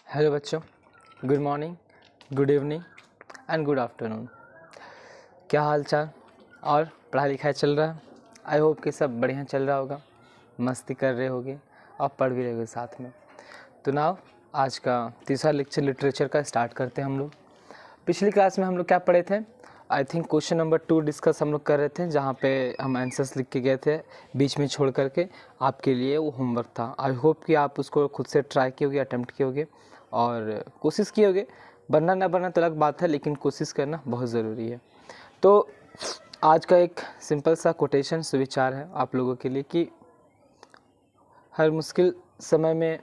Hello बच्चों, good morning, good evening and good afternoon. क्या हाल चाल और पढ़ाई लिखाई चल रहा है? आई होप कि सब बढ़िया चल रहा होगा, मस्ती कर रहे होगे और पढ़ भी रहे होगे साथ में। तो नाउ आज का तीसरा लेक्चर लिटरेचर का स्टार्ट करते हैं हम लोग। पिछली क्लास में हम लोग क्या पढ़े थे? I think question number 2 discuss हम लोग कर रहे थे, जहाँ पे हम आंसर्स लिख के गए थे बीच में छोड़ करके। आपके लिए वो होमवर्क था। आई होप कि आप उसको खुद से ट्राई किए होगे, अटेम्प्ट किए होगे और कोशिश किए होगे। बनना ना बनना तो अलग बात है, लेकिन कोशिश करना बहुत ज़रूरी है। तो आज का एक सिंपल सा कोटेशन सुविचार है आप लोगों के लिए कि हर मुश्किल समय में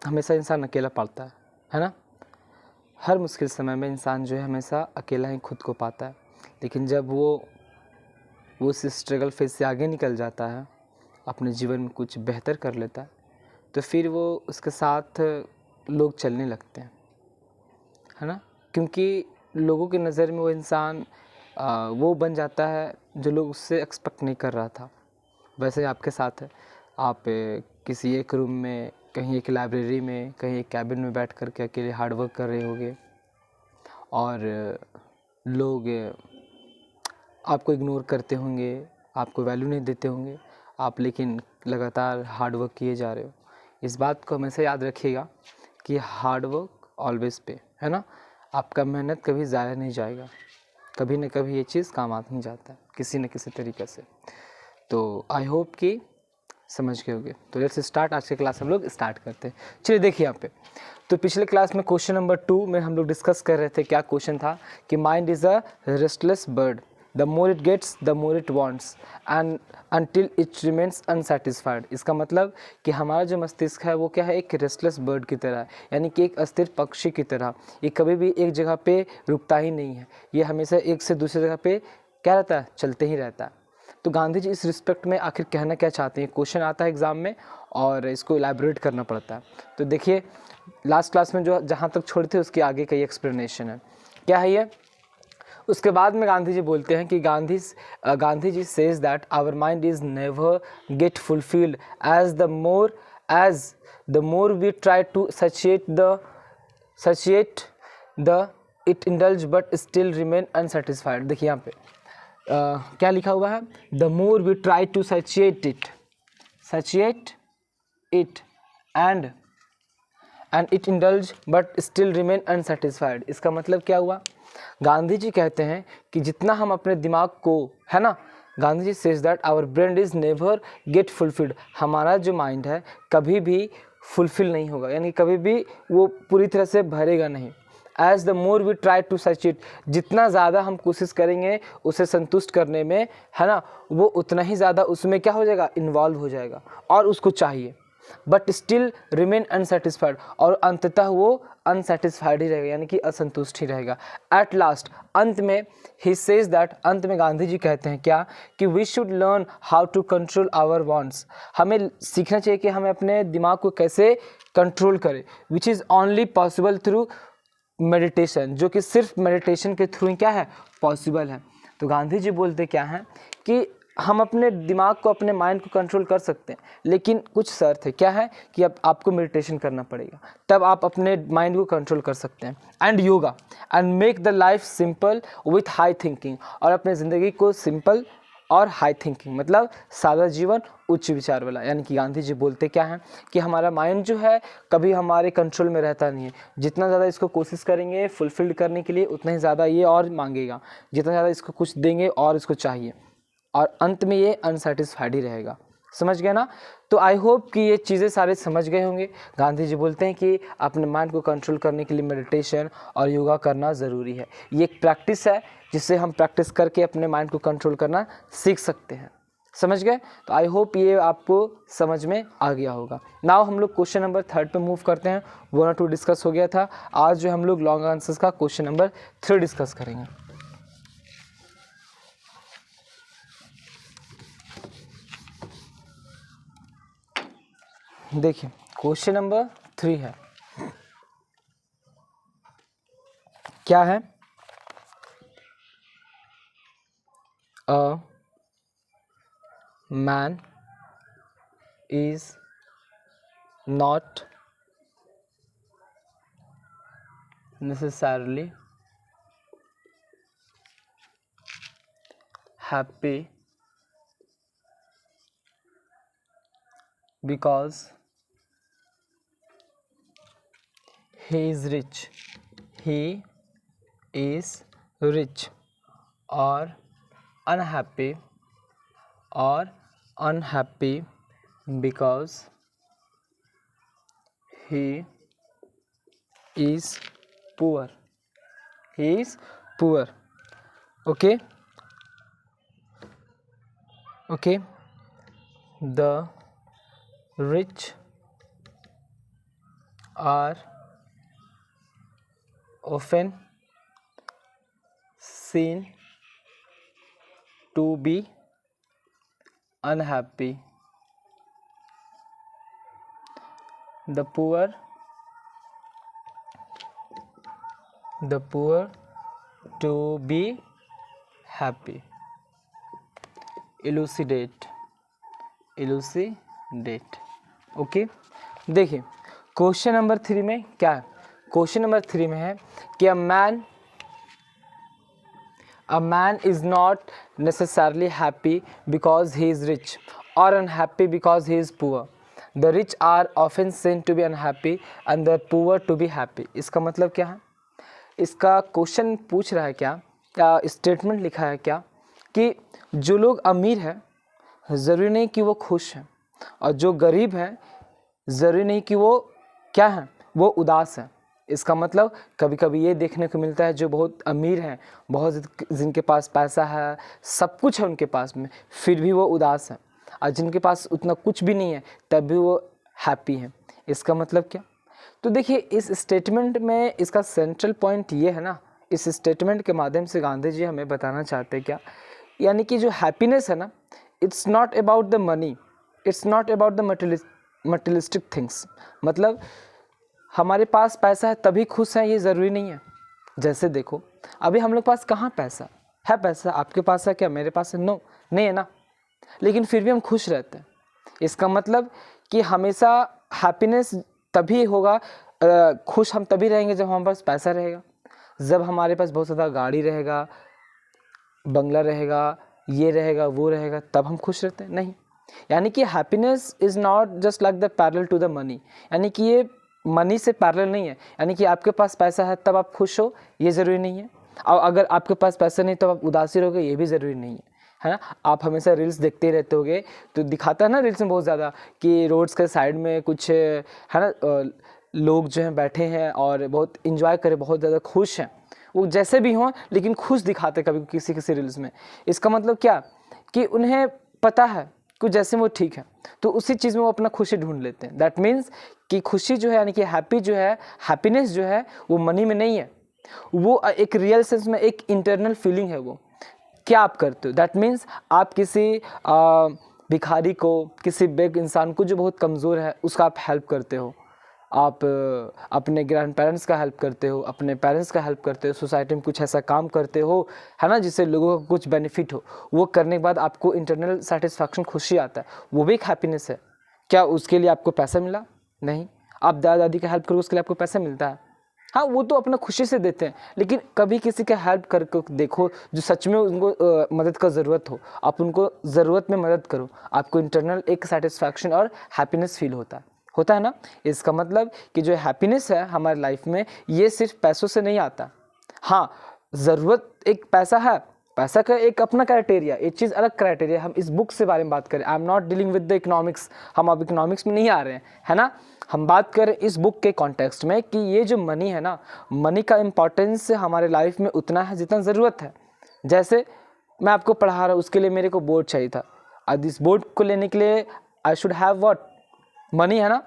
हमेशा इंसान अकेला पड़ता है ना? हर मुश्किल समय में इंसान जो है हमेशा अकेला ही खुद को पाता है, लेकिन जब वो उस स्ट्रगल फेज से आगे निकल जाता है, अपने जीवन में कुछ बेहतर कर लेता है, तो फिर वो उसके साथ लोग चलने लगते हैं, है ना? क्योंकि लोगों की नज़र में वो इंसान वो बन जाता है जो लोग उससे एक्सपेक्ट नहीं कर रहा था। वैसे ही आपके साथ है। आप किसी एक रूम में, कहीं एक लाइब्रेरी में, कहीं एक कैबिन में बैठ कर के अकेले हार्ड वर्क कर रहे होगे और लोग आपको इग्नोर करते होंगे, आपको वैल्यू नहीं देते होंगे, आप लेकिन लगातार हार्ड वर्क किए जा रहे हो। इस बात को हमेशा याद रखिएगा कि हार्ड वर्क ऑलवेज पे, है ना? आपका मेहनत कभी ज़ाया नहीं जाएगा, कभी न कभी ये चीज़ काम आ ही जाता है किसी न किसी तरीके से। तो आई होप कि समझ गए होंगे। तो लेट्स स्टार्ट, आज की क्लास हम लोग स्टार्ट करते हैं। चलिए देखिए यहाँ पे, तो पिछले क्लास में क्वेश्चन नंबर 2 में हम लोग डिस्कस कर रहे थे। क्या क्वेश्चन था कि mind is a restless bird, the more it gets the more it wants and until it remains unsatisfied. इसका मतलब कि हमारा जो मस्तिष्क है वो क्या है, एक रेस्टलेस बर्ड की तरह है, यानी कि एक अस्थिर पक्षी की तरह। ये कभी भी एक जगह पे रुकता ही नहीं है, ये हमेशा एक से दूसरी जगह पे क्या रहता है, चलते ही रहता है। तो गांधी जी इस रिस्पेक्ट में आखिर कहना क्या चाहते हैं? क्वेश्चन आता है एग्जाम में और इसको इलैबोरेट करना पड़ता है। तो देखिए, लास्ट क्लास में जो जहाँ तक छोड़े थे उसके आगे का ये एक्सप्लेनेशन है। क्या है ये? उसके बाद में गांधी जी बोलते हैं कि Gandhi ji says that our mind is never get fulfilled as the more we try to satiate the it indulge but still remain unsatisfied. देखिए यहाँ पे क्या लिखा हुआ है? The more we try to satiate it and it indulge but still remain unsatisfied. इसका मतलब क्या हुआ? गांधी जी कहते हैं कि जितना हम अपने दिमाग को, है ना, Gandhi ji says that our brain is never get fulfilled. हमारा जो माइंड है कभी भी फुलफिल नहीं होगा, यानी कभी भी वो पूरी तरह से भरेगा नहीं। As the more we try to satiate, जितना ज़्यादा हम कोशिश करेंगे उसे संतुष्ट करने में, है ना, वो उतना ही ज़्यादा उसमें क्या हो जाएगा, इन्वॉल्व हो जाएगा और उसको चाहिए। बट स्टिल रिमेन अनसेटिस्फाइड, और अंततः वो अनसेटिस्फाइड ही रहेगा, यानी कि असंतुष्ट ही रहेगा। एट लास्ट, अंत में ही सेज दैट, अंत में गांधी जी कहते हैं क्या, कि we should learn how to control our wants. हमें सीखना चाहिए कि हमें अपने दिमाग को कैसे कंट्रोल करें, which is only possible through meditation, जो कि सिर्फ मेडिटेशन के थ्रू ही क्या है, पॉसिबल है। तो गांधी जी बोलते क्या हैं कि हम अपने दिमाग को, अपने माइंड को कंट्रोल कर सकते हैं, लेकिन कुछ शर्त है। क्या है? कि अब आपको मेडिटेशन करना पड़ेगा, तब आप अपने माइंड को कंट्रोल कर सकते हैं। And yoga and make the life simple with high thinking, और अपने ज़िंदगी को सिंपल और हाई थिंकिंग, मतलब सादा जीवन उच्च विचार वाला। यानी कि गांधी जी बोलते क्या हैं कि हमारा माइंड जो है कभी हमारे कंट्रोल में रहता नहीं है। जितना ज़्यादा इसको कोशिश करेंगे फुलफिल्ड करने के लिए, उतना ही ज़्यादा ये और मांगेगा। जितना ज़्यादा इसको कुछ देंगे और इसको चाहिए, और अंत में ये अनसेटिस्फाइड ही रहेगा। समझ गए ना? तो आई होप कि ये चीज़ें सारे समझ गए होंगे। गांधी जी बोलते हैं कि अपने माइंड को कंट्रोल करने के लिए मेडिटेशन और योगा करना ज़रूरी है। ये एक प्रैक्टिस है जिससे हम प्रैक्टिस करके अपने माइंड को कंट्रोल करना सीख सकते हैं। समझ गए? तो आई होप ये आपको समझ में आ गया होगा। नाउ हम लोग क्वेश्चन नंबर 3 पे मूव करते हैं। 1 और 2 डिस्कस हो गया था। आज जो हम लोग लॉन्ग आंसर्स का क्वेश्चन नंबर 3 डिस्कस करेंगे। देखिए, क्वेश्चन नंबर 3 है, क्या है? A man is not necessarily happy because he is rich. He is rich. Or unhappy because he is poor. He is poor. Okay. The rich are often seen to be unhappy. The poor to be happy. Elucidate. Okay. देखिए question number 3 में क्या है. Question number 3 में है कि a man is not necessarily happy because he is rich or unhappy because he is poor. The rich are often seen to be unhappy and the poor to be happy. इसका मतलब क्या है. इसका question पूछ रहा है क्या statement लिखा है क्या कि जो लोग अमीर हैं ज़रूरी नहीं कि वो खुश हैं और जो गरीब हैं ज़रूरी नहीं कि वो क्या हैं, वो उदास हैं. इसका मतलब कभी कभी ये देखने को मिलता है जो बहुत अमीर हैं, बहुत जिनके पास पैसा है, सब कुछ है उनके पास में, फिर भी वो उदास हैं, और जिनके पास उतना कुछ भी नहीं है तब भी वो हैप्पी हैं. इसका मतलब क्या. तो देखिए इस स्टेटमेंट में इसका सेंट्रल पॉइंट ये है ना, इस स्टेटमेंट के माध्यम से गांधी जी हमें बताना चाहते हैं क्या, यानी कि जो हैप्पीनेस है ना, it's not about the money, it's not about the materialistic things. मतलब हमारे पास पैसा है तभी खुश हैं ये ज़रूरी नहीं है. जैसे देखो अभी हम लोग पास कहाँ पैसा है, पैसा आपके पास है क्या, मेरे पास है, नो नहीं है ना, लेकिन फिर भी हम खुश रहते हैं. इसका मतलब कि हमेशा हैप्पीनेस तभी होगा, खुश हम तभी रहेंगे जब हमारे पास पैसा रहेगा, जब हमारे पास बहुत ज़्यादा गाड़ी रहेगा, बंगला रहेगा, ये रहेगा, वो रहेगा, तब हम खुश रहते हैं. नहीं, यानी कि happiness is not just like the parallel to the money, यानी कि ये मनी से पैरेलल नहीं है. यानी कि आपके पास पैसा है तब आप खुश हो, ये ज़रूरी नहीं है, और अगर आपके पास पैसा नहीं तो आप उदासी रहोगे, ये भी ज़रूरी नहीं है ना. आप हमेशा रील्स देखते रहते होगे तो दिखाता है ना रील्स में बहुत ज़्यादा कि रोड्स के साइड में कुछ है ना, लोग जो हैं बैठे हैं और बहुत इंजॉय करें, बहुत ज़्यादा खुश हैं, वो जैसे भी हों लेकिन खुश दिखाते कभी किसी रील्स में. इसका मतलब क्या कि उन्हें पता है कि जैसे वो ठीक है तो उसी चीज़ में वो अपना खुशी ढूंढ लेते हैं. दैट मीन्स कि खुशी जो है यानी कि हैप्पी जो है, हैप्पीनेस जो है वो मनी में नहीं है, वो एक रियल सेंस में एक इंटरनल फीलिंग है. वो क्या आप करते हो, दैट मीन्स आप किसी भिखारी को, किसी बेग इंसान को जो बहुत कमज़ोर है उसका आप हेल्प करते हो, आप अपने ग्रैंड पेरेंट्स का हेल्प करते हो, अपने पेरेंट्स का हेल्प करते हो, सोसाइटी में कुछ ऐसा काम करते हो है ना जिससे लोगों को कुछ बेनिफिट हो. वो करने के बाद आपको इंटरनल सेटिस्फैक्शन, खुशी आता है, वो भी एक हैप्पीनेस है. क्या उसके लिए आपको पैसा मिला, नहीं. आप दादा दादी का हेल्प करो उसके लिए आपको पैसा मिलता है, हाँ वो तो अपना खुशी से देते हैं, लेकिन कभी किसी का हेल्प करके देखो जो सच में उनको मदद का ज़रूरत हो, आप उनको ज़रूरत में मदद करो, आपको इंटरनल एक सेटिस्फैक्शन और हैप्पीनेस फील होता है ना. इसका मतलब कि जो हैप्पीनेस है हमारी लाइफ में ये सिर्फ पैसों से नहीं आता. हाँ ज़रूरत एक पैसा है, पैसा का एक अपना क्राइटेरिया, एक चीज़ अलग क्राइटेरिया. हम इस बुक से बारे में बात करें, I am not dealing with the economics, हम अब इकोनॉमिक्स में नहीं आ रहे हैं है ना. हम बात करें इस बुक के कॉन्टेक्स्ट में कि ये जो मनी है ना, मनी का इम्पॉर्टेंस हमारे लाइफ में उतना है जितना ज़रूरत है. जैसे मैं आपको पढ़ा रहा हूँ, उसके लिए मेरे को बोर्ड चाहिए था, अब इस बोर्ड को लेने के लिए I should have what, money है ना.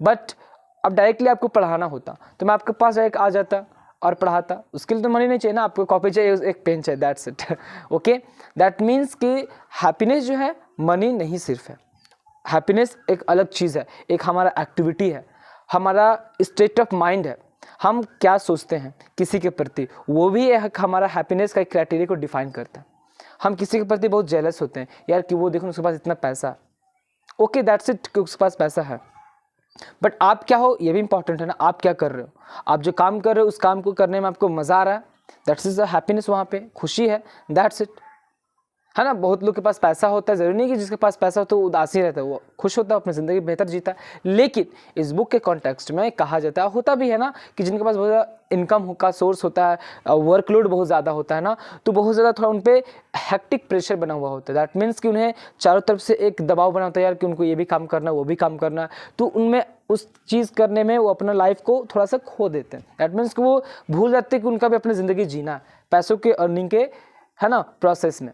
बट अब डायरेक्टली आपको पढ़ाना होता तो मैं आपके पास डायरेक्ट आ जाता और पढ़ाता, उसके लिए तो मनी नहीं चाहिए ना, आपको कॉपी चाहिए, एक पेन चाहिए, that's it. Okay, that means कि हैप्पीनेस जो है मनी नहीं सिर्फ है. हैप्पीनेस एक अलग चीज़ है, एक हमारा एक्टिविटी है, हमारा स्टेट ऑफ माइंड है, हम क्या सोचते हैं किसी के प्रति, वो भी एक हमारा हैप्पीनेस का एक क्राइटेरिया को डिफाइन करता है. हम किसी के प्रति बहुत जेलस होते हैं यार कि वो देखो उसके पास इतना पैसा, ओके दैट्स इट कि उसके पास पैसा है, बट आप क्या हो ये भी इंपॉर्टेंट है ना, आप क्या कर रहे हो, आप जो काम कर रहे हो उस काम को करने में आपको मज़ा आ रहा है, दैट्स इज द हैप्पीनेस, वहाँ पे खुशी है, दैट्स इट, है ना। बहुत लोग के पास पैसा होता है, ज़रूरी नहीं कि जिसके पास पैसा हो तो वो उदासी रहता है, वो खुश होता है, अपनी ज़िंदगी बेहतर जीता है। लेकिन इस बुक के कॉन्टेक्स्ट में कहा जाता है, होता भी है ना कि जिनके पास बहुत ज़्यादा इनकम का सोर्स होता है, वर्कलोड बहुत ज़्यादा होता है ना, तो बहुत ज़्यादा थोड़ा उन पर हैक्टिक प्रेशर बना हुआ होता है। दैट मीन्स कि उन्हें चारों तरफ से एक दबाव बना होता है यार कि उनको ये भी काम करना है, वो भी काम करना है, तो उनमें उस चीज़ करने में वो अपना लाइफ को थोड़ा सा खो देते हैं। दैट मीन्स कि वो भूल जाते हैं कि उनका भी अपनी ज़िंदगी जीना है, पैसों के अर्निंग के, है ना, प्रोसेस में।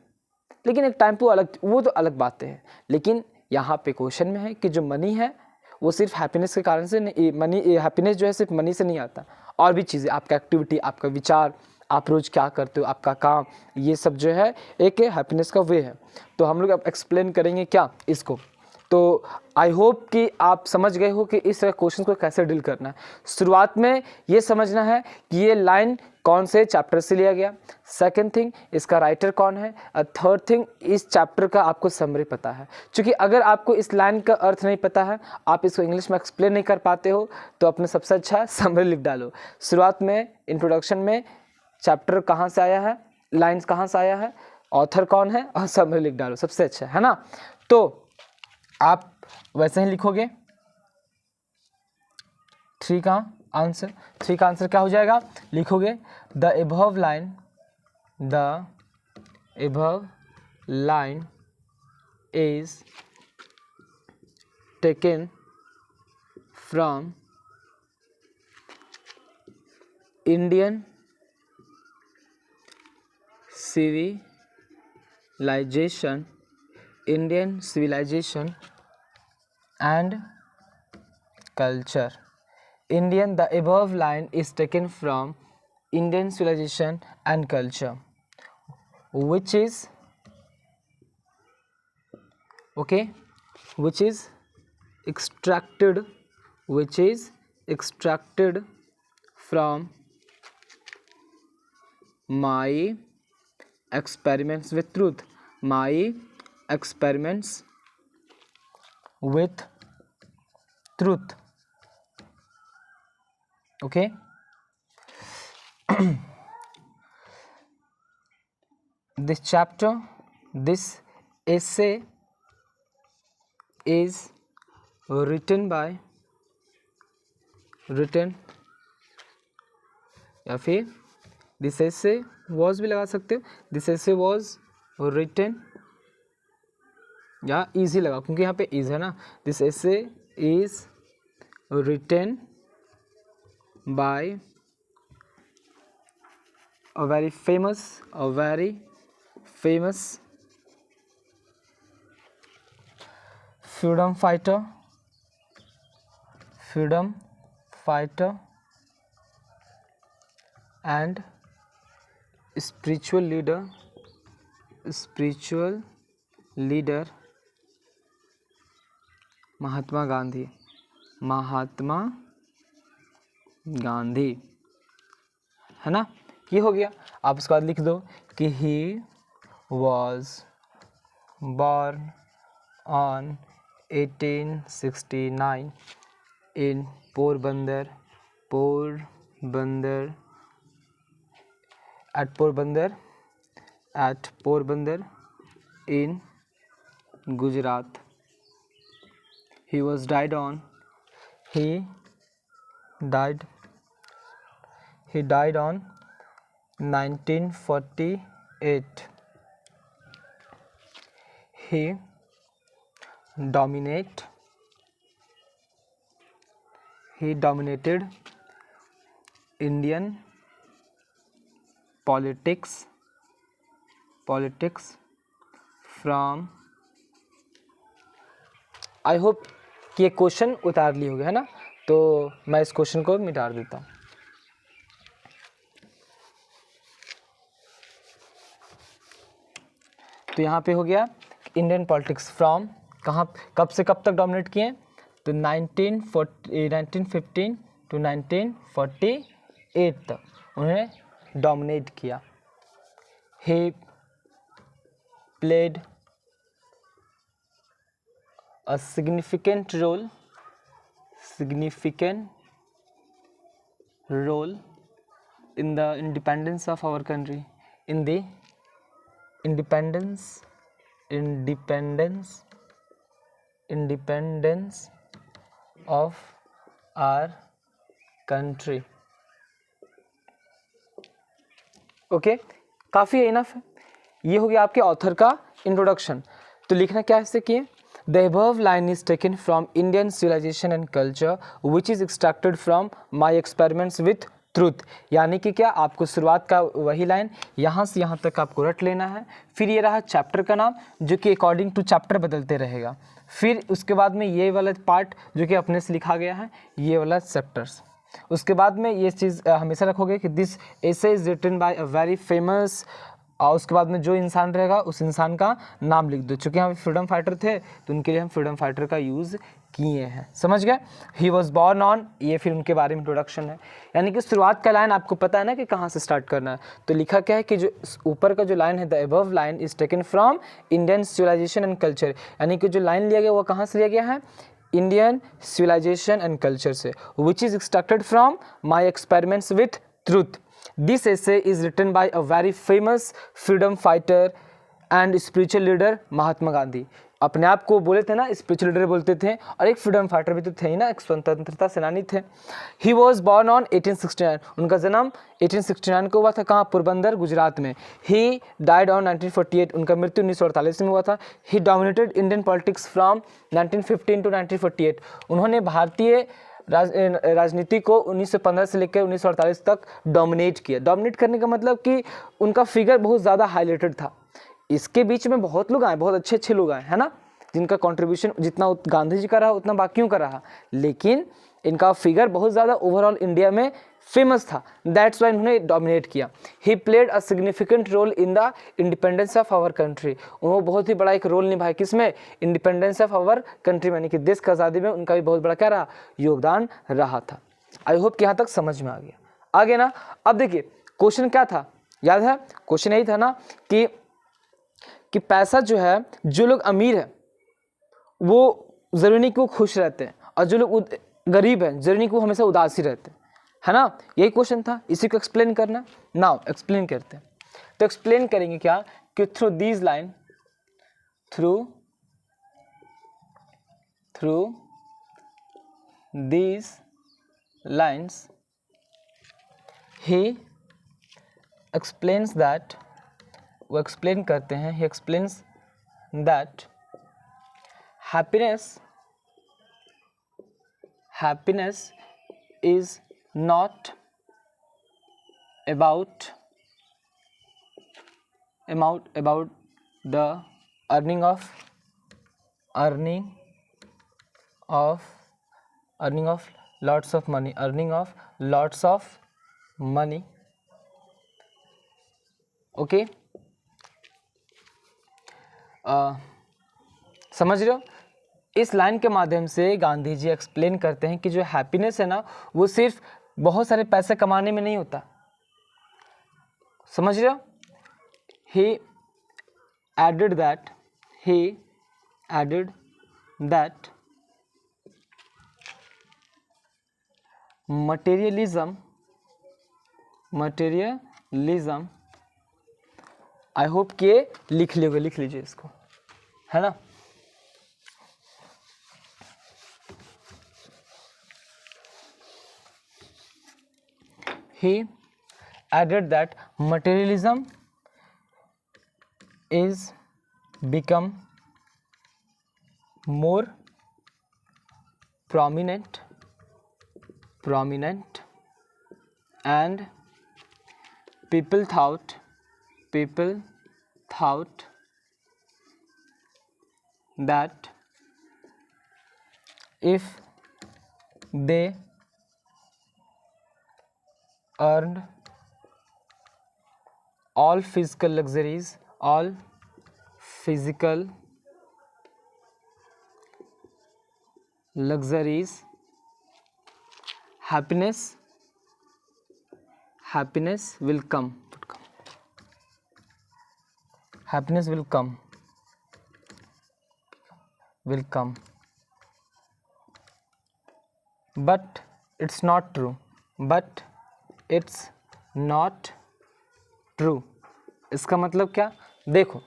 लेकिन एक टाइम पे वो तो अलग बातें हैं। लेकिन यहाँ पे क्वेश्चन में है कि जो मनी है वो सिर्फ हैप्पीनेस के कारण से नहीं, मनी हैप्पीनेस जो है सिर्फ मनी से नहीं आता, और भी चीज़ें, आपका एक्टिविटी, आपका विचार, आप रोज़ क्या करते हो, आपका काम, ये सब जो है एक हैप्पीनेस का वे है। तो हम लोग अब एक्सप्लेन करेंगे क्या इसको। तो आई होप कि आप समझ गए हो कि इस तरह क्वेश्चन को कैसे डील करना है। शुरुआत में ये समझना है कि ये लाइन कौन से चैप्टर से लिया गया, सेकंड थिंग इसका राइटर कौन है, और थर्ड थिंग इस चैप्टर का आपको समरी पता है। क्योंकि अगर आपको इस लाइन का अर्थ नहीं पता है, आप इसको इंग्लिश में एक्सप्लेन नहीं कर पाते हो, तो अपने सबसे अच्छा समरी लिख डालो। शुरुआत में इंट्रोडक्शन में चैप्टर कहाँ से आया है, लाइन्स कहाँ से आया है, ऑथर कौन है, और समरी लिख डालो, सबसे अच्छा है ना। तो आप वैसे ही लिखोगे। 3 का आंसर क्या हो जाएगा, लिखोगे the above line is taken from Indian civilization and culture. The above line is taken from Indian civilization and culture, which is extracted from my experiments with truth. Okay. This essay is written या फिर this essay was भी लगा सकते हो, this essay was written, या easy लगा क्योंकि यहाँ पे is है ना, this essay is written by a very famous freedom fighter and spiritual leader Mahatma Gandhi, है ना। ये हो गया। आप उसके बाद लिख दो कि he was born on 1869 in Porbandar in Gujarat. He died on 1948. He dominated Indian politics from, I hope कि ये क्वेश्चन उतार लिए होंगे, है ना। तो मैं इस क्वेश्चन को मिटा देता हूँ। तो यहाँ पे हो गया इंडियन पॉलिटिक्स फ्रॉम कहाँ, कब से कब तक डोमिनेट किए, तो 1915 to 1948 तक उन्होंने डोमिनेट किया। He played a significant significant role in the independence of our country, in the independence of our country. Okay काफ़ी इनफ है। ये हो गया आपके ऑथर का इंट्रोडक्शन। तो लिखना क्या इससे किए, the above line is taken from Indian civilization and culture which is extracted from my experiments with truth। यानी कि क्या, आपको शुरुआत का वही लाइन यहाँ से यहाँ तक आपको रट लेना है। फिर ये रहा चैप्टर का नाम जो कि अकॉर्डिंग टू चैप्टर बदलते रहेगा। फिर उसके बाद में ये वाला पार्ट जो कि अपने से लिखा गया है, ये वाला चैप्टर्स। उसके बाद में ये चीज़ हमेशा रखोगे कि this essay is written by a very famous, और उसके बाद में जो इंसान रहेगा उस इंसान का नाम लिख दो। चूँकि हम फ्रीडम फाइटर थे तो उनके लिए हम फ्रीडम फाइटर का यूज़ किए हैं, समझ गए। ही वॉज बॉर्न ऑन, ये फिर उनके बारे में इंट्रोडक्शन है। यानी कि शुरुआत का लाइन आपको पता है ना कि कहाँ से स्टार्ट करना है। तो लिखा क्या है कि जो ऊपर का जो लाइन है, the above line is taken from Indian civilization and culture. यानी कि जो लाइन लिया गया वो कहाँ से लिया गया है, इंडियन सिविलाइजेशन एंड कल्चर से, which is extracted from my experiments with truth. This essay is written by a very famous freedom fighter and spiritual leader Mahatma Gandhi. अपने आप को बोले थे ना स्पिरिचुअल लीडर बोलते थे, और एक फ्रीडम फाइटर भी तो थे ही ना, एक स्वतंत्रता सेनानी थे। ही वॉज बॉर्न ऑन 1869, उनका जन्म 1869 को हुआ था। कहाँ, पोरबंदर गुजरात में। ही डाइड ऑन 1948, उनका मृत्यु 1948 में हुआ था। He dominated Indian politics from 1915 to 1948, उन्होंने भारतीय राजनीति को 1915 से लेकर 1948 तक डोमिनेट किया। डोमिनेट करने का मतलब कि उनका फिगर बहुत ज़्यादा हाईलाइटेड था। इसके बीच में बहुत लोग आए, बहुत अच्छे अच्छे लोग आए, है ना, जिनका कंट्रीब्यूशन जितना गांधी जी का रहा उतना बाकियों का रहा, लेकिन इनका फिगर बहुत ज़्यादा ओवरऑल इंडिया में फेमस था। दैट्स वाई उन्होंने डोमिनेट किया। He played a significant role in the independence of our country, उन्होंने बहुत ही बड़ा एक रोल निभाया किसमें, इंडिपेंडेंस ऑफ आवर कंट्री, यानी कि देश की आज़ादी में उनका भी बहुत बड़ा क्या रहा, योगदान रहा था। आई होप कि यहाँ तक समझ में आ गया। आगे ना, अब देखिए क्वेश्चन क्या था, याद है क्वेश्चन यही था ना कि पैसा जो है, जो लोग अमीर है वो ज़रूरी नहीं कि वो खुश रहते हैं, और जो लोग गरीब हैं ज़रूरी नहीं कि वो हमेशा उदासी रहते हैं, है ना, यही क्वेश्चन था। इसी को एक्सप्लेन करना। नाउ एक्सप्लेन करते हैं। तो एक्सप्लेन करेंगे क्या, कि through these line, through these lines he explains that, वो एक्सप्लेन करते हैं, ही explains that happiness is not about the earning of lots of money, okay. समझ रहे हो, इस लाइन के माध्यम से गांधी जी एक्सप्लेन करते हैं कि जो हैप्पीनेस है ना, वो सिर्फ बहुत सारे पैसे कमाने में नहीं होता। समझ रहे हो, he added that materialism, I hope कि लिख लीजिए इसको, है ना। He added that materialism is become more prominent and people thought that if they earned all physical luxuries, happiness will come. But it's not true, but it's not true. इसका मतलब क्या? देखो,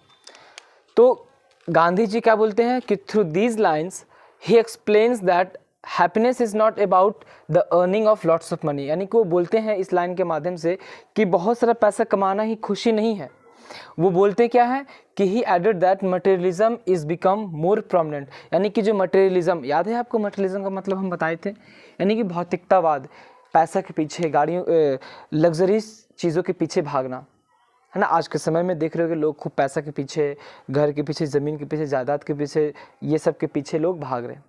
तो गांधी जी क्या बोलते हैं कि through these lines he explains that happiness is not about the earning of lots of money. यानी कि वो बोलते हैं इस लाइन के माध्यम से कि बहुत सारा पैसा कमाना ही खुशी नहीं है। वो बोलते क्या है कि he added that materialism is become more prominent. यानी कि जो मटेरियलिज्म, याद है आपको मटेरियलिज्म का मतलब हम बताए थे, यानी कि भौतिकतावाद, पैसा के पीछे, गाड़ियों, लग्जरीज चीज़ों के पीछे भागना, है ना। आज के समय में देख रहे हो कि लोग खूब पैसा के पीछे, घर के पीछे, ज़मीन के पीछे, जायदाद के पीछे, ये सब के पीछे लोग भाग रहे हैं।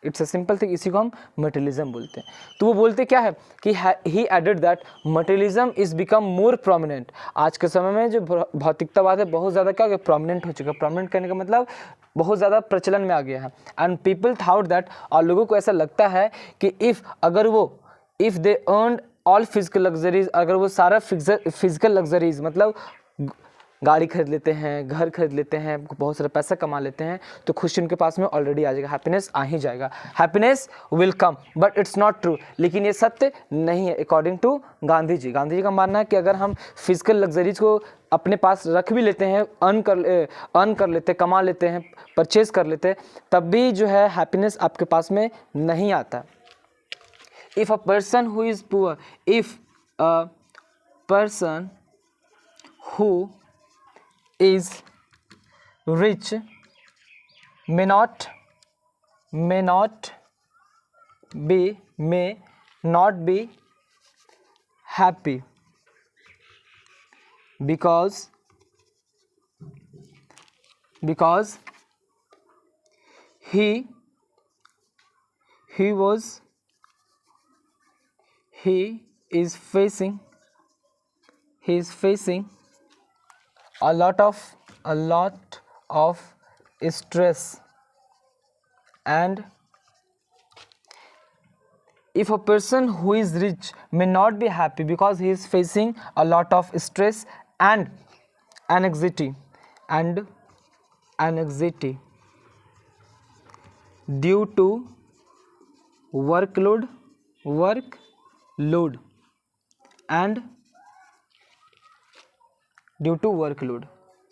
इट्स अ सिंपल थिंग, इसी को हम मटेरियलिज्म बोलते हैं। तो वो बोलते क्या है कि he added that materialism is become more prominent. आज के समय में जो भौतिकतावाद है बहुत ज़्यादा क्या हो गया, प्रोमिनेंट हो चुका। प्रोमिनेंट करने का मतलब बहुत ज़्यादा प्रचलन में आ गया है। एंड पीपल थाउट दैट, और लोगों को ऐसा लगता है कि if they earn all physical luxuries, अगर वो सारा फिजिकल लग्जरीज मतलब गाड़ी खरीद लेते हैं, घर खरीद लेते हैं, बहुत सारा पैसा कमा लेते हैं, तो खुशी उनके पास में ऑलरेडी आ जाएगा, हैप्पीनेस आ ही जाएगा, happiness will come. But it's not true, लेकिन ये सत्य नहीं है अकॉर्डिंग टू गांधी जी। गांधी जी का मानना है कि अगर हम फिजिकल लग्जरीज को अपने पास रख भी लेते हैं, अर्न कर लेते हैं, कमा लेते हैं, परचेज कर लेते हैं, तब भी जो है हैप्पीनेस आपके पास में नहीं आता। If a person who is poor, if a person who is rich may not be happy because he is facing a lot of stress, and if a person who is rich may not be happy because he is facing a lot of stress and anxiety due to workload and due to workload.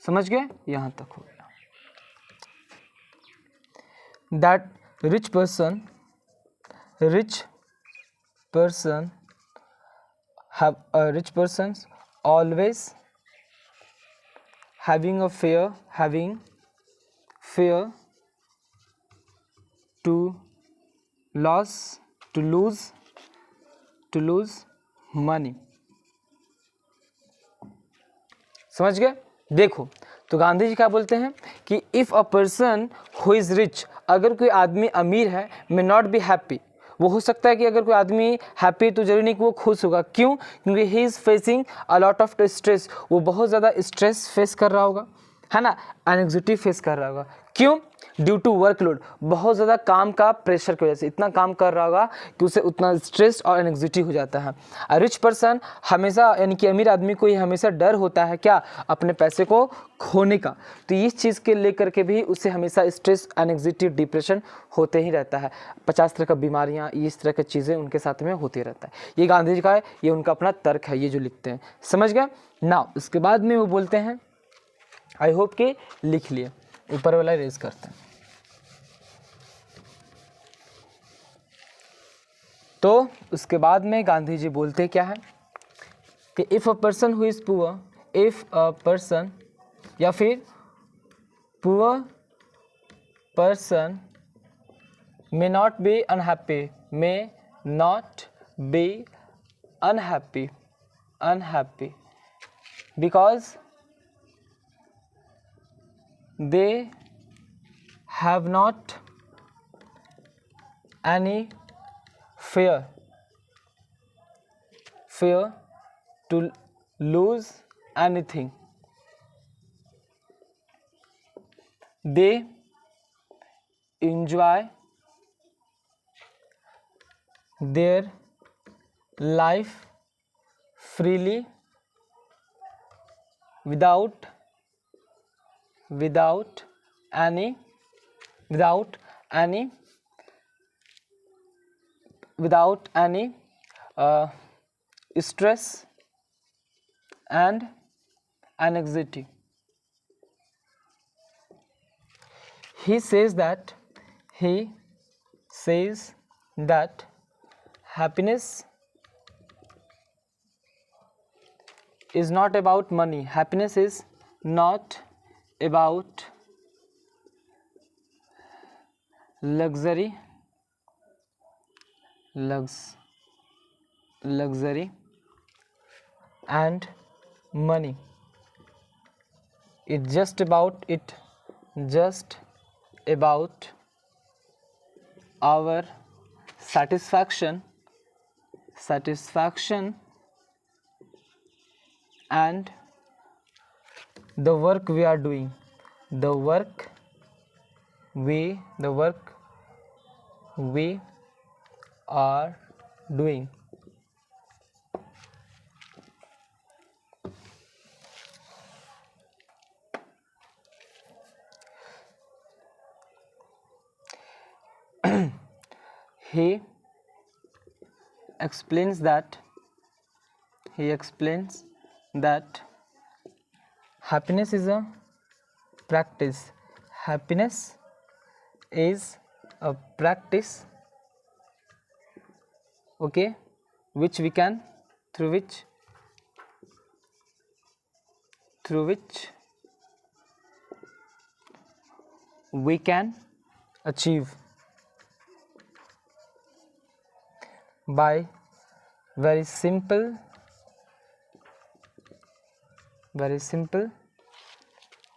समझ गए? यहाँ तक हो गया। That rich person always having fear to lose money। समझ गए? देखो, तो गांधी जी क्या बोलते हैं कि if a person who is rich, अगर कोई आदमी अमीर है, मे नॉट बी हैप्पी, वो हो सकता है कि अगर कोई आदमी हैप्पी तो जरूरी नहीं कि वो खुश होगा। क्यों? क्योंकि he is facing a lot of stress, वो बहुत ज़्यादा स्ट्रेस फेस कर रहा होगा, है ना, एंग्जाइटी फेस कर रहा होगा। क्यों? ड्यू टू वर्कलोड, बहुत ज़्यादा काम का प्रेशर की वजह से इतना काम कर रहा होगा कि उसे उतना स्ट्रेस और एंग्जाइटी हो जाता है। रिच पर्सन हमेशा, यानी कि अमीर आदमी को ही हमेशा डर होता है क्या? अपने पैसे को खोने का। तो इस चीज़ के लेकर के भी उसे हमेशा स्ट्रेस, एंग्जाइटी, डिप्रेशन होते ही रहता है। 50 तरह का बीमारियाँ, इस तरह की चीज़ें उनके साथ में होती रहता है। ये गांधी जी का है, ये उनका अपना तर्क है, ये जो लिखते हैं। समझ गए ना? उसके बाद में वो बोलते हैं, आई होप कि लिख लिए, ऊपर वाला रेज करते हैं। तो उसके बाद में गांधी जी बोलते क्या है कि if a person who is poor, if a person, या फिर poor person may not be unhappy, may not be unhappy because they have not any fear to lose anything. They enjoy their life freely without any without any stress and anxiety. He says that happiness is not about money. Happiness is not about luxury and money. It's just about our satisfaction and the work we are doing. The work we are doing. He explains that happiness is a practice. Happiness is a practice, okay, which we can through which we can achieve by very simple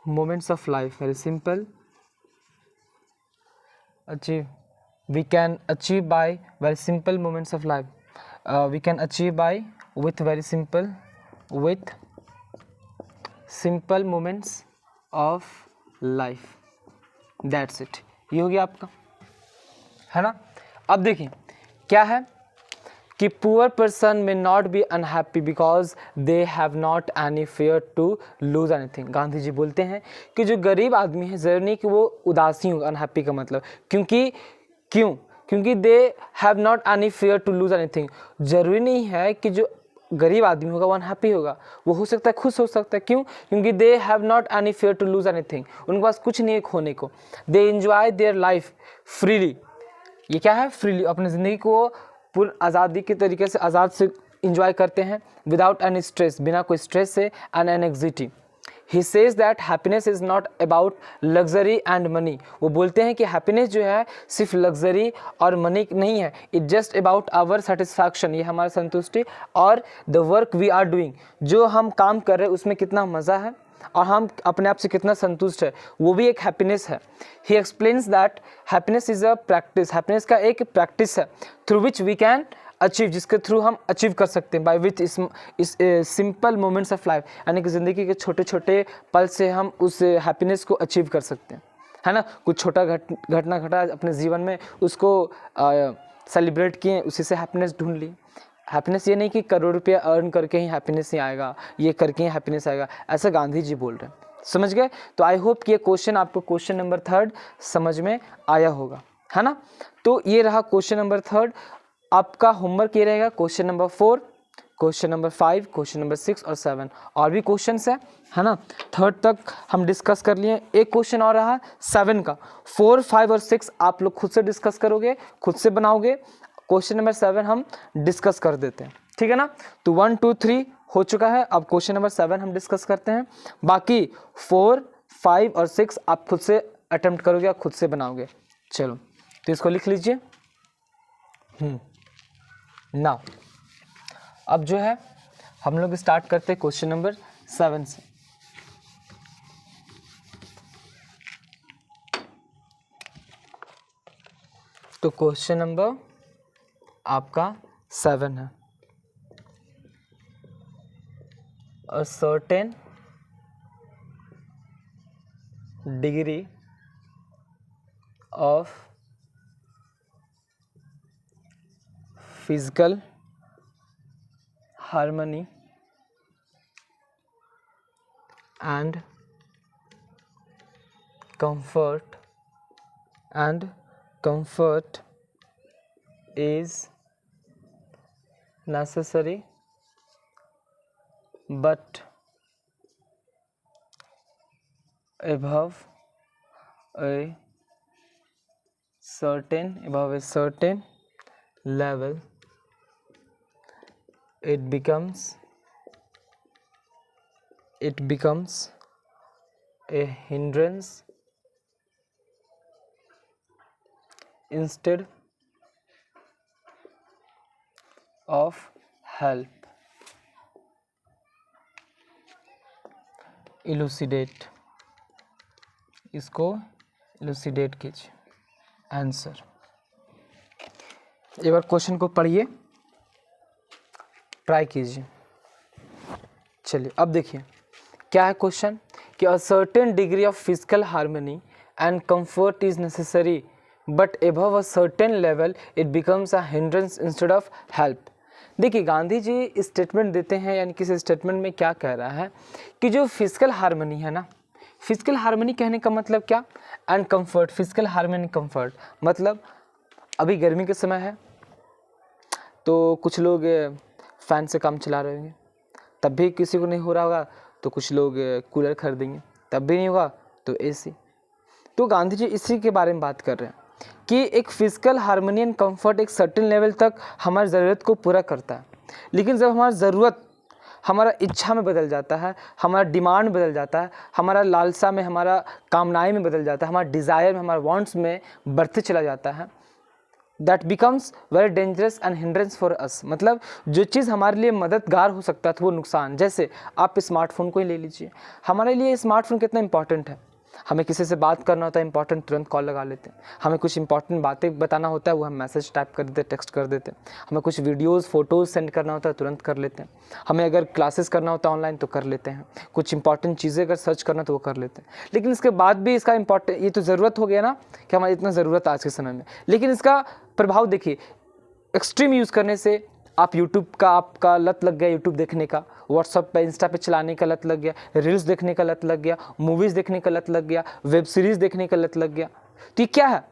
moments of life. We can achieve by very simple moments of life. We can achieve by with simple moments of life. That's it. ये हो गया आपका, है ना। अब देखिए क्या है कि poor person may not be unhappy because they have not any fear to lose anything. Gandhi ji बोलते हैं कि जो गरीब आदमी है ज़रूरी नहीं कि वो उदासी हो, अनहैप्पी का मतलब क्योंकि they have not any fear to lose anything. जरूरी नहीं है कि जो गरीब आदमी होगा वो अनहैप्पी होगा, वो हो सकता है खुश हो सकता है। क्योंकि they have not any fear to lose anything, उनके पास कुछ नहीं है खोने को। They enjoy their life freely. ये क्या है? फ्रीली, अपनी ज़िंदगी को पूर्ण आज़ादी के तरीके से आज़ाद से इंजॉय करते हैं, विदाउट एनी स्ट्रेस, बिना कोई स्ट्रेस से, and anxiety. He says that happiness is not about luxury and money. वो बोलते हैं कि हैप्पीनेस जो है सिर्फ लग्जरी और मनी नहीं है, it just about our satisfaction, ये हमारा संतुष्टि, और the work we are doing, जो हम काम कर रहे हैं उसमें कितना मज़ा है और हम अपने आप से कितना संतुष्ट है, वो भी एक हैप्पीनेस है। He explains that happiness is a practice. Happiness का एक प्रैक्टिस है through which we can achieve, जिसके थ्रू हम अचीव कर सकते हैं by with this simple moments of life, यानी कि ज़िंदगी के छोटे छोटे पल से हम उस हैप्पीनेस को अचीव कर सकते हैं, है ना। कुछ छोटा घटना घटा अपने जीवन में, उसको सेलिब्रेट किए, उसी से हैप्पीनेस ढूंढ ली। हैप्पीनेस ये नहीं कि करोड़ रुपया अर्न करके ही हैप्पीनेस ही आएगा, ये करके ही हैप्पीनेस आएगा, ऐसा गांधी जी बोल रहे हैं। समझ गए? तो आई होप कि ये क्वेश्चन आपको क्वेश्चन नंबर 3 समझ में आया होगा, है ना। तो ये रहा क्वेश्चन नंबर 3। आपका होमवर्क ये रहेगा question number 4, question number 5, question number 6 और 7, और भी क्वेश्चन है ना। 3 तक हम डिस्कस कर लिए। एक क्वेश्चन और रहा 7 का। 4, 5 और 6 आप लोग खुद से डिस्कस करोगे, खुद से बनाओगे। क्वेश्चन नंबर 7 हम डिस्कस कर देते हैं, ठीक है ना। तो 1, 2, 3 हो चुका है, अब क्वेश्चन नंबर 7 हम डिस्कस करते हैं। बाकी 4, 5 और 6 आप खुद से अटेम्प्ट करोगे, आप खुद से बनाओगे। चलो तो इसको लिख लीजिए। नाउ अब जो है हम लोग स्टार्ट करते हैं क्वेश्चन नंबर 7 से। तो क्वेश्चन नंबर आपका 7 है। A certain degree of physical harmony and comfort is necessary but above a certain level it becomes a hindrance instead of help. इलूसिडेट, इसको इलूसिडेट कीजिए। आंसर, एक बार क्वेश्चन को पढ़िए, ट्राई कीजिए। चलिए अब देखिए क्या है क्वेश्चन कि a certain degree of physical harmony and comfort is necessary but above a certain level it becomes a hindrance instead of help. देखिए गांधी जी स्टेटमेंट देते हैं, यानी किसी स्टेटमेंट में क्या कह रहा है कि जो फिजिकल हार्मनी है ना, फिजिकल हार्मनी कहने का मतलब क्या, and comfort, physical harmony comfort मतलब अभी गर्मी के समय है तो कुछ लोग फ़ैन से काम चला रहे होंगे, तब भी किसी को नहीं हो रहा होगा तो कुछ लोग कूलर खरीदेंगे, तब भी नहीं होगा तो एसी। तो गांधी जी इसी के बारे में बात कर रहे हैं कि एक फिजिकल हार्मनी एंड कंफर्ट एक सर्टेन लेवल तक हमारी ज़रूरत को पूरा करता है, लेकिन जब हमारी ज़रूरत हमारा इच्छा में बदल जाता है, हमारा डिमांड बदल जाता है, हमारा लालसा में, हमारा कामनाएं में बदल जाता है, हमारा डिज़ायर में, हमारा वांट्स में बढ़ते चला जाता है, that becomes very dangerous and hindrance for us. मतलब जो चीज़ हमारे लिए मददगार हो सकता था वो नुकसान। जैसे आप स्मार्टफोन को ही ले लीजिए, हमारे लिए स्मार्टफोन कितना इंपॉर्टेंट है। हमें किसी से बात करना होता है इंपॉर्टेंट, तुरंत कॉल लगा लेते हैं। हमें कुछ इंपॉर्टेंट बातें बताना होता है वो हम मैसेज टाइप कर देते, टेक्स्ट कर देते हैं। हमें कुछ वीडियोस फोटोज़ सेंड करना होता है तुरंत कर लेते हैं। हमें अगर क्लासेस करना होता है ऑनलाइन तो कर लेते हैं। कुछ इंपॉर्टेंट चीज़ें अगर सर्च करना तो वो कर लेते हैं। लेकिन इसके बाद भी इसका इंपॉर्टेंट, ये तो ज़रूरत हो गया ना कि हमारी इतना ज़रूरत आज के समय में, लेकिन इसका प्रभाव देखिए एक्सट्रीम यूज़ करने से आप यूट्यूब का, आपका लत लग गया यूट्यूब देखने का, व्हाट्सअप पे इंस्टा पे चलाने का लत लग गया, रील्स देखने का लत लग गया, मूवीज़ देखने का लत लग गया, वेब सीरीज़ देखने का लत लग गया। तो ये क्या है,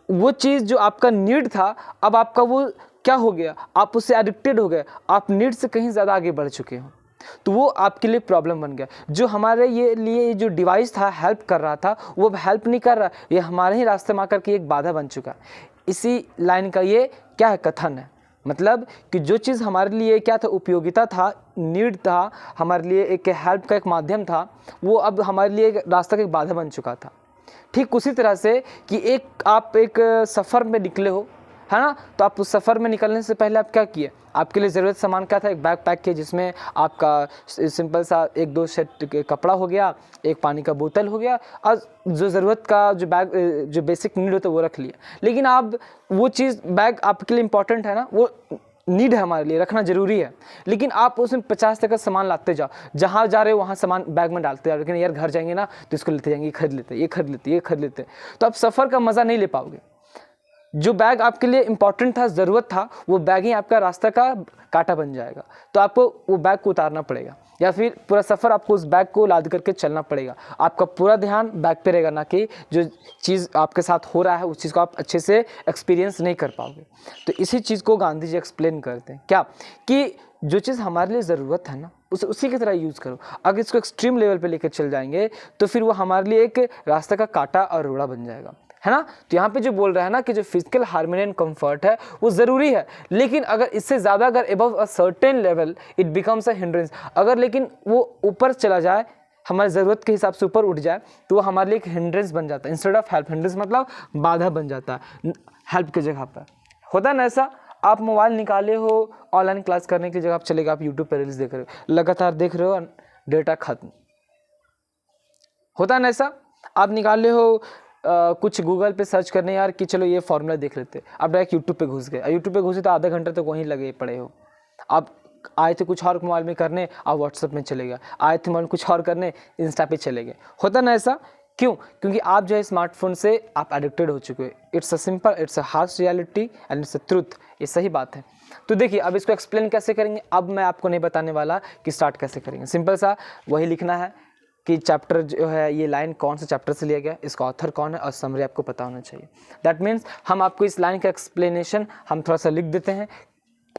वो चीज़ जो आपका नीड था अब आपका वो क्या हो गया, आप उससे एडिक्टेड हो गए, आप नीड से कहीं ज़्यादा आगे बढ़ चुके हो, तो वो आपके लिए प्रॉब्लम बन गया। जो हमारे लिए जो डिवाइस था हेल्प कर रहा था वो अब हेल्प नहीं कर रहा, ये हमारे ही रास्ते में आकर के एक बाधा बन चुका। इसी लाइन का ये क्या है, कथन है। मतलब कि जो चीज़ हमारे लिए क्या था, उपयोगिता था, नीड था, हमारे लिए एक हेल्प का एक माध्यम था, वो अब हमारे लिए एक रास्ता का एक बाधा बन चुका था। ठीक उसी तरह से कि आप एक सफ़र में निकले हो, है ना, तो आप उस सफ़र में निकलने से पहले आप क्या किए, आपके लिए ज़रूरत सामान क्या था, एक बैग पैक किया जिसमें आपका सिंपल सा 1-2 सेट कपड़ा हो गया, एक पानी का बोतल हो गया, और जो ज़रूरत का जो बैग जो बेसिक नीड होता है वो रख लिया। लेकिन आप वो चीज़, बैग आपके लिए इंपॉर्टेंट है ना, वो नीड है, हमारे लिए रखना ज़रूरी है, लेकिन आप उसमें 50 तक का सामान लाते जाओ, जहाँ जा रहे हो वहाँ सामान बैग में डालते जाओ, लेकिन यार घर जाएंगे ना तो इसको लेते जाएंगे, ये खरीद लेते, ये खरीद लेते, ये खरीद लेते, तो आप सफ़र का मज़ा नहीं ले पाओगे। जो बैग आपके लिए इंपॉर्टेंट था, ज़रूरत था, वो बैग ही आपका रास्ता का कांटा बन जाएगा, तो आपको वो बैग को उतारना पड़ेगा, या फिर पूरा सफ़र आपको उस बैग को लाद करके चलना पड़ेगा। आपका पूरा ध्यान बैग पे रहेगा, ना कि जो चीज़ आपके साथ हो रहा है उस चीज़ को आप अच्छे से एक्सपीरियंस नहीं कर पाओगे। तो इसी चीज़ को गांधी जी एक्सप्लेन करते हैं, क्या कि जो चीज़ हमारे लिए ज़रूरत है ना उसी की तरह यूज़ करो। अगर इसको एक्सट्रीम लेवल पे लेकर चल जाएंगे तो फिर वो हमारे लिए एक रास्ते का कांटा और रोड़ा बन जाएगा, है ना। तो यहाँ पे जो बोल रहा है ना कि जो फिजिकल हार्मनी एंड कंफर्ट है वो ज़रूरी है, लेकिन अगर इससे ज़्यादा अगर above a certain level it becomes a hindrance, अगर लेकिन वो ऊपर चला जाए, हमारी ज़रूरत के हिसाब से ऊपर उठ जाए, तो वो हमारे लिए एक हिंड्रेंस बन जाता है इंस्टेड ऑफ हेल्प। हिंड्रेंस मतलब बाधा बन जाता है हेल्प की जगह पर। होता है ना ऐसा, आप मोबाइल निकाले हो, ऑनलाइन क्लास करने की जगह आप चलेगा, आप यूट्यूब पर रील्स देख रहे हो, लगातार देख रहे हो, डेटा खत्म। होता है ना ऐसा, आप निकाले हो कुछ गूगल पे सर्च करने यार कि चलो ये फॉर्मूला देख लेते, आप डायरेक्ट यूट्यूब पे घुस गए, यूट्यूब पे घुसे तो आधा घंटा तो वहीं लगे पड़े हो। आप आए थे कुछ और मोबाइल में करने, आप व्हाट्सएप में चले गए, आए थे मोबाइल कुछ और करने, इंस्टा पे चले गए। होता ना ऐसा, क्यों? क्योंकि आप जो है स्मार्टफोन से आप एडिक्टेड हो चुके हो। It's a simple, it's a harsh reality and it's a truth, ये सही बात है। तो देखिए अब इसको एक्सप्लेन कैसे करेंगे, अब मैं आपको नहीं बताने वाला कि स्टार्ट कैसे करेंगे। सिंपल सा वही लिखना है कि चैप्टर जो है, ये लाइन कौन से चैप्टर से लिया गया, इसका ऑथर कौन है, और समरी आपको पता होना चाहिए। दैट मीन्स हम आपको इस लाइन का एक्सप्लेनेशन हम थोड़ा सा लिख देते हैं,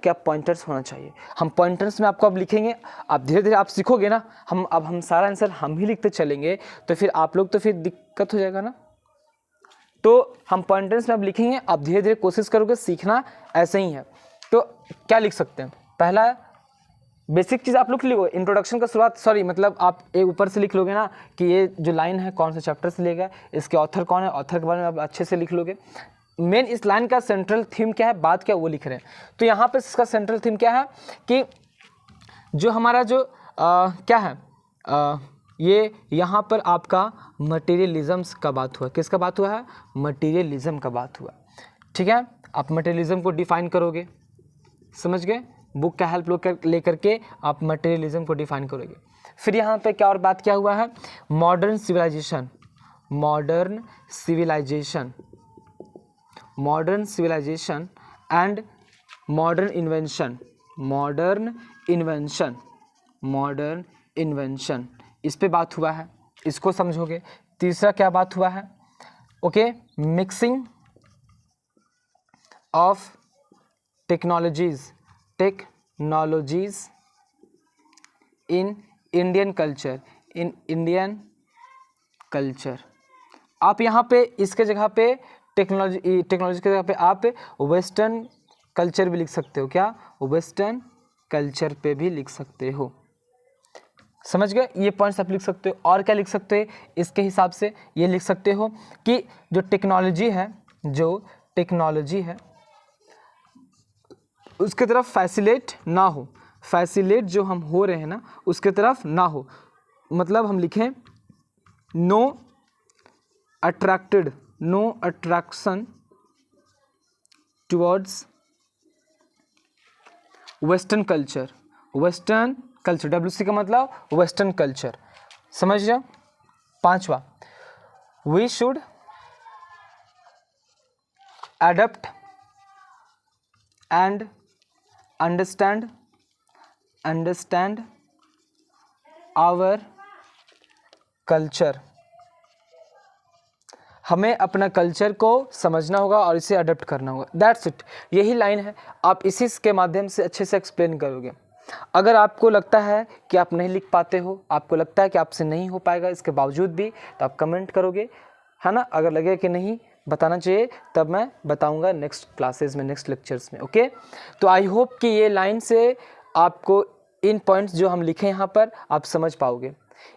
क्या पॉइंटर्स होना चाहिए। हम पॉइंटर्स में आपको अब लिखेंगे, आप धीरे धीरे आप सीखोगे ना, हम सारा आंसर हम ही लिखते चलेंगे तो फिर आप लोग तो फिर दिक्कत हो जाएगा ना। तो हम पॉइंटर्स में अब लिखेंगे, आप धीरे धीरे कोशिश करोगे, सीखना ऐसे ही है। तो क्या लिख सकते हैं, पहला बेसिक चीज़ आप लोग लिखो, इंट्रोडक्शन का शुरुआत, सॉरी मतलब आप एक ऊपर से लिख लोगे ना कि ये जो लाइन है कौन से चैप्टर से लिया गया, इसके ऑथर कौन है, ऑथर के बारे में आप अच्छे से लिख लोगे। मेन इस लाइन का सेंट्रल थीम क्या है, बात क्या वो लिख रहे हैं। तो यहाँ पे इसका सेंट्रल थीम क्या है कि जो हमारा जो क्या है ये यहाँ पर आपका मटेरियलिज्म्स का बात हुआ, किसका बात हुआ है, मटेरियलिज्म का बात हुआ। ठीक है, आप मटेरियलिज्म को डिफाइन करोगे, समझ गए, बुक का हेल्प लेकर के आप मटेरियलिज्म को डिफाइन करोगे। फिर यहाँ पे क्या और बात क्या हुआ है, modern civilization, modern civilization, modern civilization and modern invention, modern invention, modern invention, इस पे बात हुआ है, इसको समझोगे। तीसरा क्या बात हुआ है, okay, mixing of technologies, technologies in Indian culture, in Indian culture. आप यहाँ पे इसके जगह पे टेक्नोलॉजी के जगह पे आप वेस्टर्न कल्चर भी लिख सकते हो, क्या, वेस्टर्न कल्चर पे भी लिख सकते हो, समझ गए, ये पॉइंट्स आप लिख सकते हो। और क्या लिख सकते हो इसके हिसाब से, ये लिख सकते हो कि जो टेक्नोलॉजी है, जो टेक्नोलॉजी है उसके तरफ फैसिलेट ना हो, फैसिलेट जो हम हो रहे हैं ना उसके तरफ ना हो, मतलब हम लिखें no attracted, no attraction towards western culture, western culture, WC का मतलब वेस्टर्न कल्चर, समझ जाओ। पांचवा, we should adopt and understand our culture, हमें अपना कल्चर को समझना होगा और इसे अडॉप्ट करना होगा, दैट्स इट, यही लाइन है। आप इसी के माध्यम से अच्छे से एक्सप्लेन करोगे। अगर आपको लगता है कि आप नहीं लिख पाते हो, आपको लगता है कि आपसे नहीं हो पाएगा इसके बावजूद भी, तो आप कमेंट करोगे, है ना। अगर लगे कि नहीं बताना चाहिए तब मैं बताऊंगा नेक्स्ट क्लासेस में, नेक्स्ट लेक्चर्स में, ओके। तो आई होप कि ये लाइन से आपको इन पॉइंट्स जो हम लिखे यहाँ पर आप समझ पाओगे।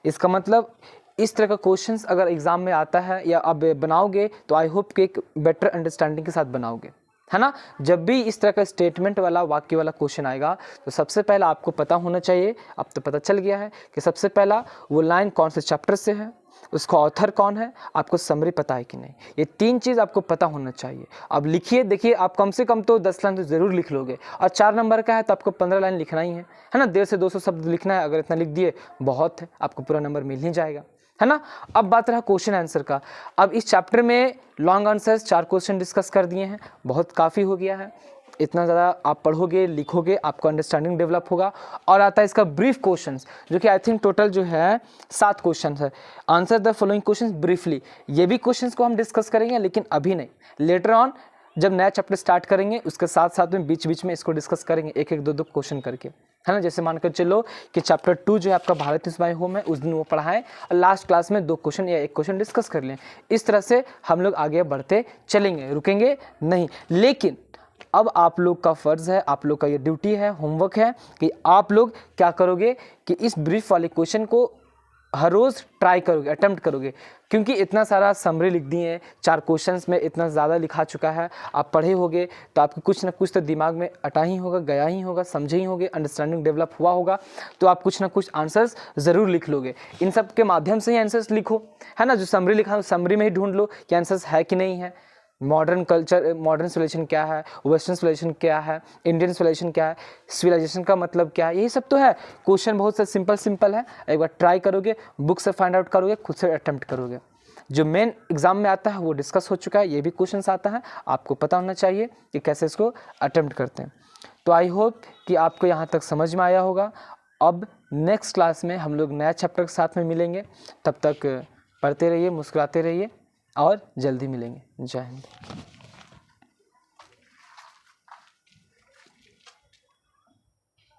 इसका मतलब इस तरह का क्वेश्चंस अगर एग्ज़ाम में आता है या आप बनाओगे तो आई होप कि एक बेटर अंडरस्टैंडिंग के साथ बनाओगे, है ना। जब भी इस तरह का स्टेटमेंट वाला, वाक्य वाला क्वेश्चन आएगा तो सबसे पहला आपको पता होना चाहिए, अब तो पता चल गया है कि सबसे पहला वो लाइन कौन से चैप्टर से है, उसका ऑथर कौन है, आपको समरी पता है कि नहीं, ये 3 चीज़ आपको पता होना चाहिए। अब लिखिए, देखिए आप कम से कम तो 10 लाइन तो ज़रूर लिख लोगे, और 4 नंबर का है तो आपको 15 लाइन लिखना ही है ना। 150 से 200 शब्द लिखना है, अगर इतना लिख दिए बहुत है, आपको पूरा नंबर मिल ही जाएगा, है ना। अब बात रहा क्वेश्चन आंसर का। अब इस चैप्टर में लॉन्ग आंसर्स 4 क्वेश्चन डिस्कस कर दिए हैं, बहुत काफ़ी हो गया है। इतना ज़्यादा आप पढ़ोगे, लिखोगे, आपको अंडरस्टैंडिंग डेवलप होगा। और आता है इसका ब्रीफ क्वेश्चंस, जो कि आई थिंक टोटल जो है 7 क्वेश्चन है। Answer the following questions briefly, ये भी क्वेश्चंस को हम डिस्कस करेंगे, लेकिन अभी नहीं, लेटर ऑन जब नया चैप्टर स्टार्ट करेंगे उसके साथ साथ में बीच बीच में इसको डिस्कस करेंगे, एक एक 2 क्वेश्चन करके, है ना। जैसे मानकर चलो कि चैप्टर 2 जो है आपका भारत इज माय होम है, उस दिन वो पढ़ाएं और लास्ट क्लास में 2 क्वेश्चन या 1 क्वेश्चन डिस्कस कर लें। इस तरह से हम लोग आगे बढ़ते चलेंगे, रुकेंगे नहीं। लेकिन अब आप लोग का फ़र्ज़ है, आप लोग का ये ड्यूटी है, होमवर्क है कि आप लोग क्या करोगे कि इस ब्रीफ वाले क्वेश्चन को हर रोज़ ट्राई करोगे, अटेम्प्ट करोगे, क्योंकि इतना सारा समरी लिख दिए हैं, 4 क्वेश्चंस में इतना ज़्यादा लिखा चुका है, आप पढ़े होगे तो आपको कुछ ना कुछ तो दिमाग में अटा ही होगा, गया ही होगा, समझे ही होगे, अंडरस्टैंडिंग डेवलप हुआ होगा, तो आप कुछ ना कुछ आंसर्स ज़रूर लिख लोगे। इन सब के माध्यम से ही आंसर्स लिखो, है ना। जो समरी लिखा है समरी में ही ढूंढ लो कि आंसर्स है कि नहीं है। मॉडर्न कल्चर, मॉडर्न सिविलाइजेशन क्या है, वेस्टर्न सिविलाइजेशन क्या है, इंडियन सिविलाइजेशन क्या है, सिविलाइजेशन का मतलब क्या है, यही सब तो है। क्वेश्चन बहुत से सिंपल है, एक बार ट्राई करोगे, बुक से फाइंड आउट करोगे, खुद से अटेम्प्ट करोगे। जो मेन एग्जाम में आता है वो डिस्कस हो चुका है, ये भी क्वेश्चन आता है, आपको पता होना चाहिए कि कैसे इसको अटेम्प्ट करते हैं। तो आई होप कि आपको यहाँ तक समझ में आया होगा। अब नेक्स्ट क्लास में हम लोग नया चैप्टर के साथ में मिलेंगे, तब तक पढ़ते रहिए, मुस्कुराते रहिए और जल्दी मिलेंगे। जय हिंद।